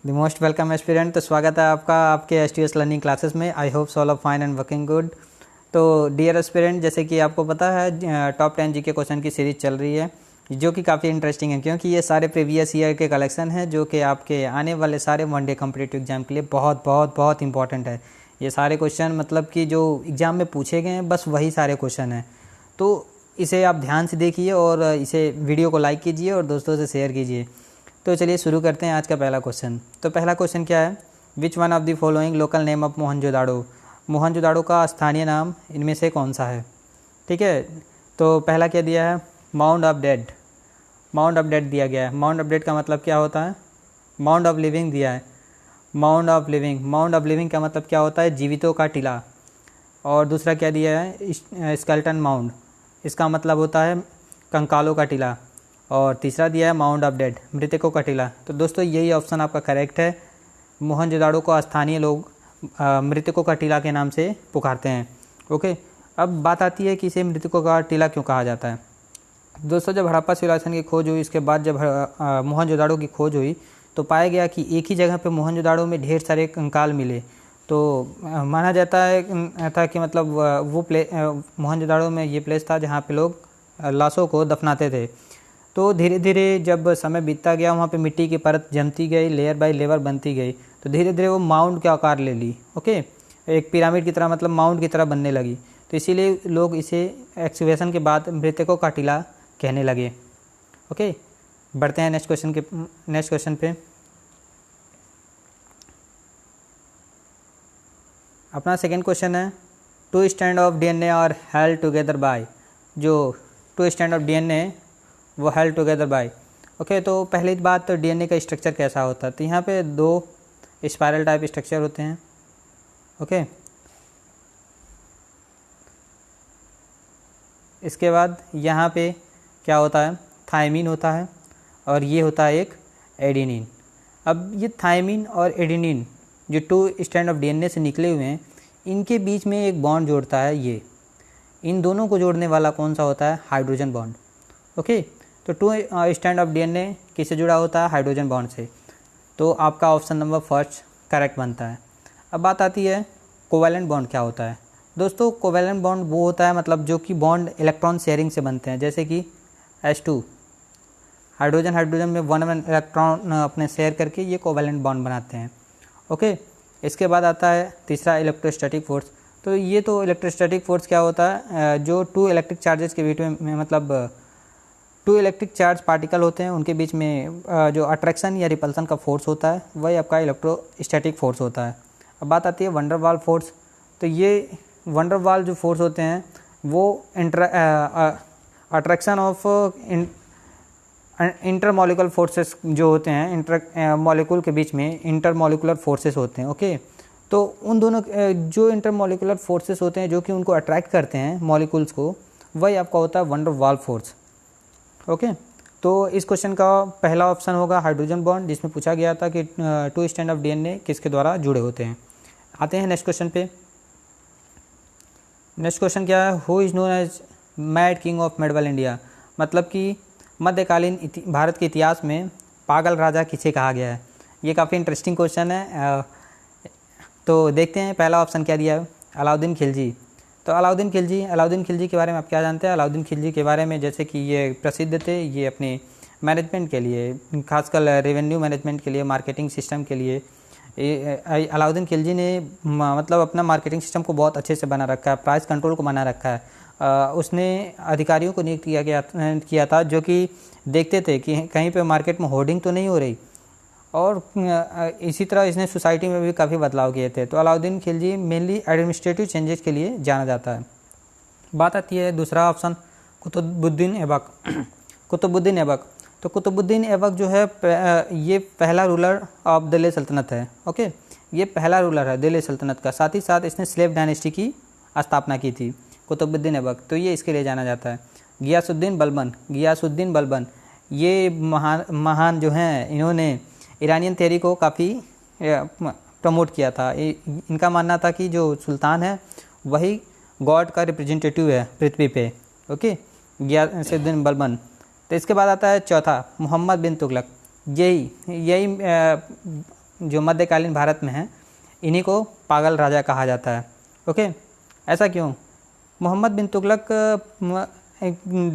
The most welcome aspirant. तो स्वागत है आपका आपके एस लर्निंग क्लासेस में। I hope all of fine and working good. तो डियर एस्पिरेंट, जैसे कि आपको पता है टॉप 10 जीके क्वेश्चन की सीरीज चल रही है, जो कि काफ़ी इंटरेस्टिंग है, क्योंकि ये सारे प्रीवियस ईयर के कलेक्शन हैं जो कि आपके आने वाले सारे वनडे कॉम्पिटिटिव एग्जाम के लिए बहुत बहुत बहुत इंपॉर्टेंट है। ये सारे क्वेश्चन मतलब कि जो एग्ज़ाम में पूछे गए हैं, बस वही सारे क्वेश्चन हैं। तो इसे आप ध्यान से देखिए और इसे वीडियो को लाइक कीजिए और दोस्तों से शेयर कीजिए। तो चलिए शुरू करते हैं आज का पहला क्वेश्चन। तो पहला क्वेश्चन क्या है? Which one of the following local name of Mohenjodaro. Mohenjodaro का स्थानीय नाम इनमें से कौन सा है? ठीक है, तो पहला क्या दिया है? Mount of dead. Mount of dead दिया गया है। माउंट ऑफ डेड का मतलब क्या होता है? माउंट ऑफ लिविंग दिया है। Mount of living, mount of living का मतलब क्या होता है? जीवितों का टीला। और दूसरा क्या दिया है? स्केल्टन माउंट, इसका मतलब होता है कंकालों का टीला। और तीसरा दिया है माउंट ऑफ डेड, मृतकों का टीला। तो दोस्तों यही ऑप्शन आपका करेक्ट है। मोहनजोदाड़ो को स्थानीय लोग मृतकों का टीला के नाम से पुकारते हैं। ओके, अब बात आती है कि इसे मृतकों का टीला क्यों कहा जाता है। दोस्तों जब हड़प्पा सिविलाइजेशन की खोज हुई, इसके बाद जब मोहनजोदाड़ो की खोज हुई, तो पाया गया कि एक ही जगह पे मोहनजोदाड़ो में ढेर सारे कंकाल मिले। तो माना जाता है था कि मतलब वो मोहनजोदाड़ो में ये प्लेस था जहाँ पे लोग लाशों को दफनाते थे। तो धीरे धीरे जब समय बीतता गया, वहाँ पे मिट्टी की परत जमती गई, लेयर बाय लेयर बनती गई, तो धीरे धीरे वो माउंट का आकार ले ली। ओके, एक पिरामिड की तरह, मतलब माउंट की तरह बनने लगी। तो इसीलिए लोग इसे एक्सकेवेशन के बाद मृतकों का टीला कहने लगे। ओके, बढ़ते हैं नेक्स्ट क्वेश्चन पे। अपना सेकेंड क्वेश्चन है, two strand of DNA are held together by. जो टू स्ट्रैंड ऑफ डीएनए वो हेल्ड टुगेदर बाय। ओके, तो पहली बात तो डीएनए का स्ट्रक्चर कैसा होता है। तो यहाँ पे दो स्पाइरल टाइप स्ट्रक्चर होते हैं। ओके, इसके बाद यहाँ पे क्या होता है? थायमीन होता है और ये होता है एक एडेनिन। अब ये थायमीन और एडेनिन जो टू स्ट्रैंड ऑफ डीएनए से निकले हुए हैं, इनके बीच में एक बॉन्ड जोड़ता है ये। इन दोनों को जोड़ने वाला कौन सा होता है? Hydrogen bond. ओके, तो टू स्ट्रैंड ऑफ डीएनए किससे जुड़ा होता है? हाइड्रोजन बॉन्ड से। तो आपका ऑप्शन नंबर फर्स्ट करेक्ट बनता है। अब बात आती है कोवैलेंट बॉन्ड क्या होता है। दोस्तों कोवैलेंट बॉन्ड वो होता है मतलब जो कि बॉन्ड इलेक्ट्रॉन शेयरिंग से बनते हैं, जैसे कि H2 हाइड्रोजन में वन इलेक्ट्रॉन अपने शेयर करके ये कोवैलेंट बॉन्ड बनाते हैं। ओके, इसके बाद आता है तीसरा इलेक्ट्रोस्टैटिक फोर्स। तो ये तो इलेक्ट्रोस्टैटिक फोर्स क्या होता है? जो टू इलेक्ट्रिक चार्जेस के बीच में मतलब टू इलेक्ट्रिक चार्ज पार्टिकल होते हैं, उनके बीच में जो अट्रैक्शन या रिपल्सन का फोर्स होता है, वही आपका इलेक्ट्रोस्टैटिक फोर्स होता है। अब बात आती है वंडरवाल फोर्स। तो ये वंडरवाल जो फोर्स होते हैं वो अट्रैक्शन ऑफ इंटरमॉलिकुलर फोर्सेस जो होते हैं, इंटर मॉलिक्यूल के बीच में इंटरमॉलिकुलर फोर्सेस होते हैं। ओके, तो उन दोनों जो इंटरमॉलिकुलर फोर्सेस होते हैं जो कि उनको अट्रैक्ट करते हैं मॉलिक्यूल्स को, वही आपका होता है वंडरवाल फोर्स। ओके, तो इस क्वेश्चन का पहला ऑप्शन होगा हाइड्रोजन बॉन्ड, जिसमें पूछा गया था कि टू स्ट्रैंड ऑफ डीएनए किसके द्वारा जुड़े होते हैं। आते हैं नेक्स्ट क्वेश्चन पे। नेक्स्ट क्वेश्चन क्या है? Who is known as mad king of medieval India. मतलब कि मध्यकालीन भारत के इतिहास में पागल राजा किसे कहा गया है। ये काफ़ी इंटरेस्टिंग क्वेश्चन है। तो देखते हैं पहला ऑप्शन क्या दिया है? अलाउद्दीन खिलजी। तो अलाउद्दीन खिलजी के बारे में आप क्या जानते हैं? अलाउद्दीन खिलजी के बारे में जैसे कि ये प्रसिद्ध थे, ये अपने मैनेजमेंट के लिए, खासकर रेवेन्यू मैनेजमेंट के लिए, मार्केटिंग सिस्टम के लिए, अलाउद्दीन खिलजी ने मतलब अपना मार्केटिंग सिस्टम को बहुत अच्छे से बना रखा है, प्राइस कंट्रोल को बना रखा है। उसने अधिकारियों को नियुक्त किया था जो कि देखते थे कि कहीं पे मार्केट में होर्डिंग तो नहीं हो रही, और इसी तरह इसने सोसाइटी में भी काफ़ी बदलाव किए थे। तो Alauddin Khilji mainly administrative changes के लिए जाना जाता है। बात आती है दूसरा ऑप्शन कुतुबुद्दीन ऐबक। कुतुबुद्दीन ऐबक, तो कुतुबुद्दीन ऐबक जो है ये पहला रूलर ऑफ दिल्ली सल्तनत है। ओके, ये पहला रूलर है दिल्ली सल्तनत का। साथ ही साथ इसने स्लेव डायनेस्टी की स्थापना की थी, कुतुबुद्दीन ऐबक। तो ये इसके लिए जाना जाता है। गियासुद्दीन बलबन ये महान जो हैं, इन्होंने ईरानियन थ्योरी को काफ़ी प्रमोट किया था। इनका मानना था कि जो सुल्तान है वही गॉड का रिप्रेजेंटेटिव है पृथ्वी पे। ओके, गियासुद्दीन बलबन। तो इसके बाद आता है चौथा मोहम्मद बिन तुगलक। यही जो मध्यकालीन भारत में हैं इन्हीं को पागल राजा कहा जाता है। ओके, ऐसा क्यों? मोहम्मद बिन तुगलक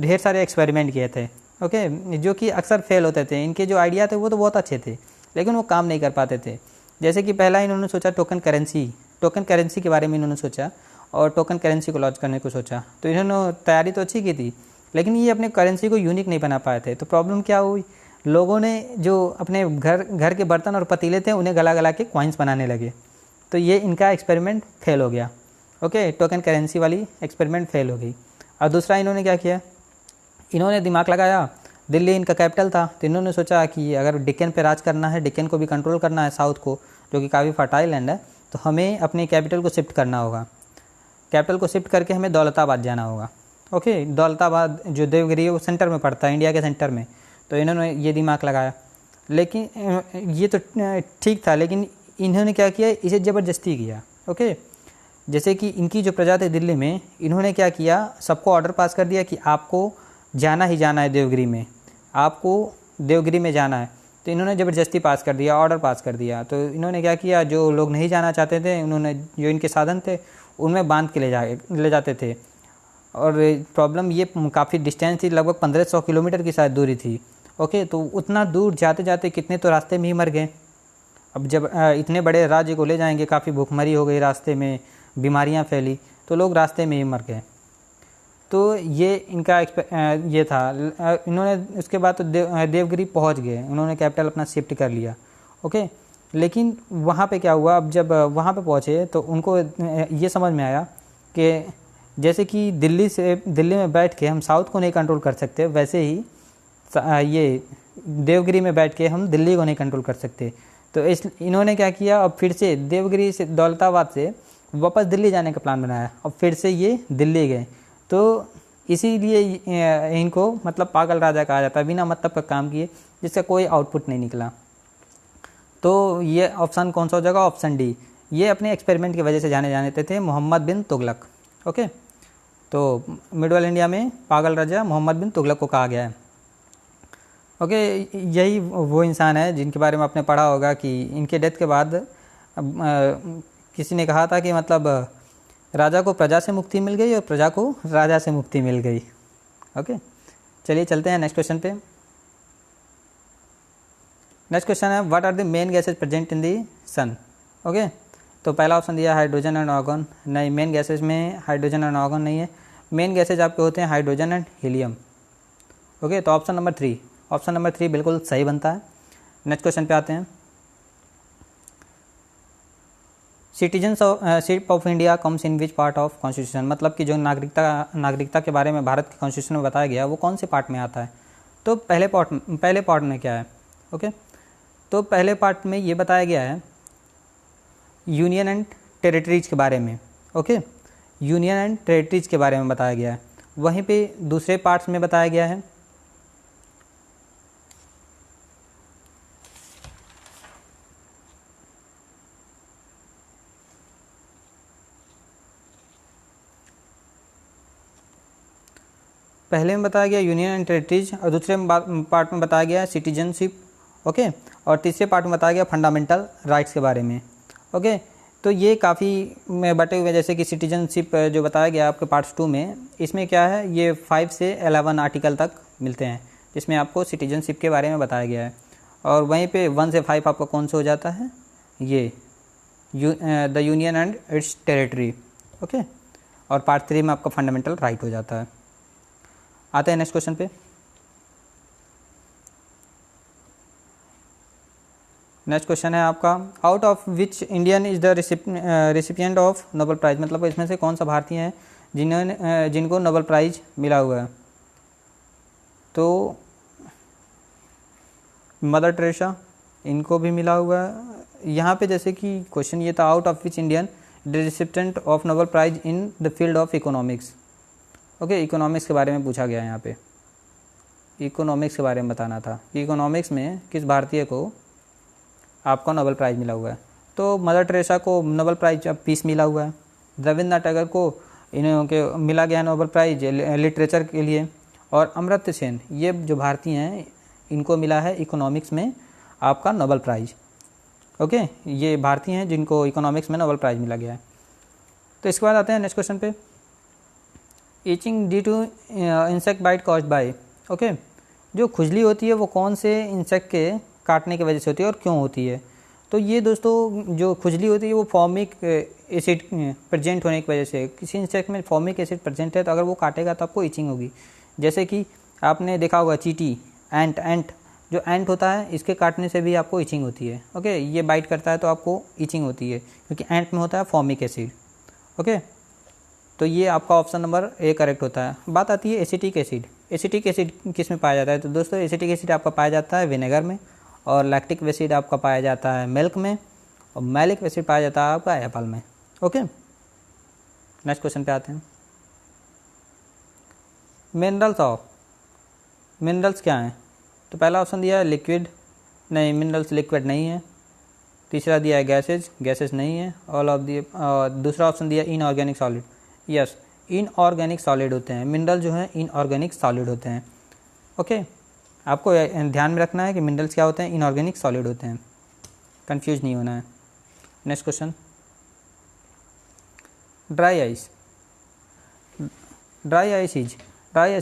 ढेर सारे एक्सपेरिमेंट किए थे, ओके, जो कि अक्सर फेल होते थे। इनके जो आइडिया थे वो तो बहुत अच्छे थे, लेकिन वो काम नहीं कर पाते थे। जैसे कि पहला इन्होंने सोचा टोकन करेंसी के बारे में इन्होंने सोचा और टोकन करेंसी को लॉन्च करने को सोचा। तो इन्होंने तैयारी तो अच्छी की थी, लेकिन ये अपने करेंसी को यूनिक नहीं बना पाए थे। तो प्रॉब्लम क्या हुई, लोगों ने जो अपने घर के बर्तन और पतीले थे उन्हें गला गला के कॉइन्स बनाने लगे। तो ये इनका एक्सपेरिमेंट फेल हो गया। ओके, टोकन करेंसी वाली एक्सपेरिमेंट फेल हो गई। और दूसरा इन्होंने क्या किया, इन्होंने दिमाग लगाया, दिल्ली इनका कैपिटल था, तो इन्होंने सोचा कि अगर डेक्कन पे राज करना है, डेक्कन को भी कंट्रोल करना है, साउथ को, जो कि काफ़ी फर्टाइल लैंड है, तो हमें अपनी कैपिटल को शिफ्ट करना होगा। कैपिटल को शिफ्ट करके हमें दौलताबाद जाना होगा। ओके, दौलताबाद जो देवगिरी है वो सेंटर में पड़ता है, इंडिया के सेंटर में। तो इन्होंने ये दिमाग लगाया, लेकिन ये तो ठीक था, लेकिन इन्होंने क्या किया, इसे ज़बरदस्ती किया। ओके, जैसे कि इनकी जो प्रजा थी दिल्ली में, इन्होंने क्या किया, सबको ऑर्डर पास कर दिया कि आपको जाना ही जाना है देवगिरी में, आपको देवगिरी में जाना है। तो इन्होंने ज़बरदस्ती पास कर दिया, ऑर्डर पास कर दिया। तो इन्होंने क्या किया, जो लोग नहीं जाना चाहते थे, उन्होंने जो इनके साधन थे उनमें बांध के ले जाते थे। और प्रॉब्लम ये काफ़ी डिस्टेंस थी, लगभग 1500 किलोमीटर की शायद दूरी थी। ओके, तो उतना दूर जाते जाते कितने तो रास्ते में ही मर गए। अब जब इतने बड़े राज्य को ले जाएंगे, काफ़ी भूखमरी हो गई रास्ते में, बीमारियां फैली, तो लोग रास्ते में ही मर गए। तो ये इनका ये था। इन्होंने उसके बाद तो देवगिरी पहुंच गए, उन्होंने कैपिटल अपना शिफ्ट कर लिया। ओके, लेकिन वहाँ पे क्या हुआ, अब जब वहाँ पे पहुँचे तो उनको ये समझ में आया कि जैसे कि दिल्ली में बैठ के हम साउथ को नहीं कंट्रोल कर सकते, वैसे ही ये देवगिरी में बैठ के हम दिल्ली को नहीं कंट्रोल कर सकते। तो इन्होंने क्या किया, अब फिर से देवगिरी से, दौलताबाद से वापस दिल्ली जाने का प्लान बनाया। अब फिर से ये दिल्ली गए। तो इसीलिए इनको मतलब पागल राजा कहा जाता है, बिना मतलब का काम किए, जिसका कोई आउटपुट नहीं निकला। तो ये ऑप्शन कौन सा हो जाएगा, ऑप्शन डी। ये अपने एक्सपेरिमेंट की वजह से जाने जाते थे, मोहम्मद बिन तुगलक। ओके, तो मिडल इंडिया में पागल राजा मोहम्मद बिन तुगलक को कहा गया है। ओके, यही वो इंसान है जिनके बारे में आपने पढ़ा होगा कि इनके डेथ के बाद किसी ने कहा था कि मतलब राजा को प्रजा से मुक्ति मिल गई और प्रजा को राजा से मुक्ति मिल गई। ओके, चलिए चलते हैं नेक्स्ट क्वेश्चन पे। नेक्स्ट क्वेश्चन है, what are the main gases present in the sun. Okay, तो पहला ऑप्शन दिया हाइड्रोजन एंड आर्गन। नहीं, मेन गैसेज में हाइड्रोजन एंड आर्गन नहीं है। मेन गैसेज आपके होते हैं हाइड्रोजन एंड हीलियम। ओके, तो ऑप्शन नंबर 3 बिल्कुल सही बनता है। नेक्स्ट क्वेश्चन पे आते हैं। Citizenship of India comes in which part of constitution, मतलब कि जो नागरिकता के बारे में भारत के कॉन्स्टिट्यूशन में बताया गया वो कौन से पार्ट में आता है। तो पहले पार्ट में क्या है। ओके, तो पहले पार्ट में ये बताया गया है यूनियन एंड टेरिटरीज के बारे में। ओके, यूनियन एंड टेरिटरीज के बारे में बताया गया है। वहीं पे दूसरे पार्ट्स में बताया गया है पहले में बताया गया यूनियन एंड टेरिटरीज, और दूसरे पार्ट में बताया गया सिटीजनशिप। ओके, और तीसरे पार्ट में बताया गया फंडामेंटल राइट्स के बारे में। ओके, तो ये काफ़ी में बटे हुए, जैसे कि सिटीजनशिप जो बताया गया आपके पार्ट्स 2 में, इसमें क्या है, ये 5 से 11 आर्टिकल तक मिलते हैं, जिसमें आपको सिटीजनशिप के बारे में बताया गया है। और वहीं पे 1 से 5 आपका कौन सा हो जाता है, ये the union and it's territory. Okay, और पार्ट 3 में आपका फंडामेंटल राइट हो जाता है। आते हैं नेक्स्ट क्वेश्चन पे। नेक्स्ट क्वेश्चन है आपका, out of which Indian is the recipient of Nobel prize, मतलब इसमें से कौन सा भारतीय है जिनको नोबेल प्राइज मिला हुआ है। तो मदर टेरेसा, इनको भी मिला हुआ है। यहाँ पे जैसे कि क्वेश्चन ये था, out of which Indian the recipient of Nobel prize in the field of economics. Okay, economics के बारे में पूछा गया है यहाँ पे, इकोनॉमिक्स के बारे में बताना था, इकोनॉमिक्स में किस भारतीय को आपको नोबेल प्राइज़ मिला हुआ है। तो मदर टेरेसा को नोबेल प्राइज़ पीस मिला हुआ है। रविंद्रनाथ टैगोर को इन्होंने मिला गया नोबेल प्राइज़ लिटरेचर के लिए। और अमर्त्य सेन, ये जो भारतीय हैं, इनको मिला है इकोनॉमिक्स में आपका नोबेल प्राइज़। ओके, ये भारतीय हैं जिनको इकोनॉमिक्स में नोबेल प्राइज़ मिला गया है। तो इसके बाद आते हैं नेक्स्ट क्वेश्चन पे। Itching due to insect bite caused by, okay, जो खुजली होती है वो कौन से इंसेक्ट के काटने की वजह से होती है और क्यों होती है। तो ये दोस्तों जो खुजली होती है वो फॉर्मिक एसिड प्रेजेंट होने की वजह से, किसी इंसेक्ट में फॉर्मिक एसिड प्रेजेंट है तो अगर वो काटेगा तो आपको ईचिंग होगी। जैसे कि आपने देखा होगा चींटी, एंट जो एंट होता है इसके काटने से भी आपको ईचिंग होती है। ओके, ये बाइट करता है तो आपको ईचिंग होती है क्योंकि एंट में होता है फॉर्मिक एसिड। ओके, तो ये आपका ऑप्शन नंबर ए करेक्ट होता है। बात आती है एसिटिक एसिड। एसिटिक एसिड किस में पाया जाता है, तो दोस्तों एसिटिक एसिड आपका पाया जाता है विनेगर में, और लैक्टिक एसिड आपका पाया जाता है मिल्क में, और मैलिक एसिड पाया जाता है आपका एप्पल में। ओके, नेक्स्ट क्वेश्चन पे आते हैं। मिनरल्स क्या हैं, तो पहला ऑप्शन दिया है लिक्विड, नहीं मिनरल्स लिक्विड नहीं है। तीसरा दिया है गैसेज नहीं है। ऑल ऑफ दी दूसरा ऑप्शन दिया inorganic solid, yes inorganic solid होते हैं मिनरल जो हैं, इनऑर्गेनिक सॉलिड होते हैं। ओके, आपको ध्यान में रखना है कि मिनरल्स क्या होते हैं, इनऑर्गेनिक सॉलिड होते हैं, कंफ्यूज नहीं होना है। नेक्स्ट क्वेश्चन, ड्राई आइस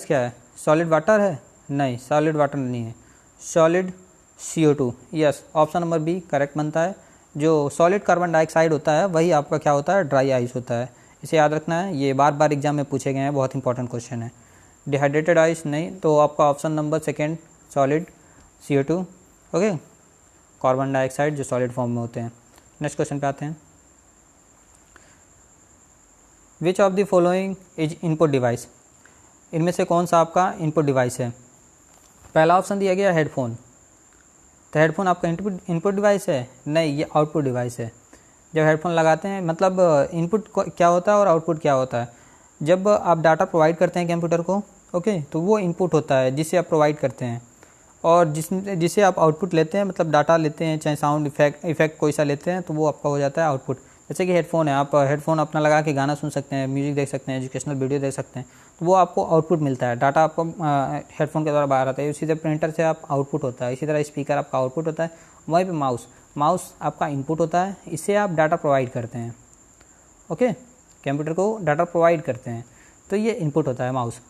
क्या है, सॉलिड वाटर है, नहीं सॉलिड वाटर नहीं है, solid CO2, yes option number B correct बनता है। जो सॉलिड कार्बन डाइऑक्साइड होता है वही आपका क्या होता है, ड्राई आइस होता है। इसे याद रखना है, ये बार बार एग्जाम में पूछे गए हैं, बहुत इंपॉर्टेंट क्वेश्चन है। डिहाइड्रेटेड आइस नहीं, तो आपका option number second solid CO2। Okay, carbon dioxide जो सॉलिड फॉर्म में होते हैं। नेक्स्ट क्वेश्चन पे आते हैं। Which of the following is input device, इनमें से कौन सा आपका इनपुट डिवाइस है। पहला ऑप्शन दिया गया हेडफोन, तो हेडफोन आपका इनपुट डिवाइस है, नहीं ये आउटपुट डिवाइस है। जब हेडफोन लगाते हैं मतलब इनपुट क्या होता है और आउटपुट क्या होता है। जब आप डाटा प्रोवाइड करते हैं कंप्यूटर को, ओके, तो वो इनपुट होता है जिसे आप प्रोवाइड करते हैं, और जिसे आप आउटपुट लेते हैं मतलब डाटा लेते हैं, चाहे साउंड इफेक्ट कोई सा लेते हैं, तो वो आपका हो जाता है आउटपुट। जैसे कि हेडफोन है, आप हेडफोन अपना लगा के गाना सुन सकते हैं, म्यूजिक देख सकते हैं, एजुकेशनल वीडियो देख सकते हैं, तो वो आपको आउटपुट मिलता है, डाटा आपको हेडफोन के द्वारा बाहर आता है। इसी तरह प्रिंटर से आप आउटपुट होता है, इसी तरह स्पीकर आपका आउटपुट होता है। वहीं पे माउस आपका इनपुट होता है, इससे आप डाटा प्रोवाइड करते हैं। ओके, कंप्यूटर को डाटा प्रोवाइड करते हैं, तो ये इनपुट होता है माउस।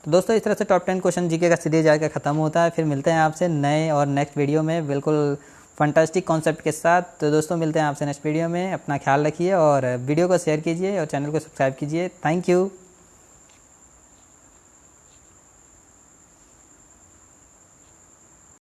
तो दोस्तों इस तरह से टॉप 10 क्वेश्चन जीके का सीरीज आकर ख़त्म होता है। फिर मिलते हैं आपसे नए और नेक्स्ट वीडियो में बिल्कुल फंटास्टिक कॉन्सेप्ट के साथ। तो दोस्तों मिलते हैं आपसे नेक्स्ट वीडियो में। अपना ख्याल रखिए और वीडियो को शेयर कीजिए और चैनल को सब्सक्राइब कीजिए। Thank you.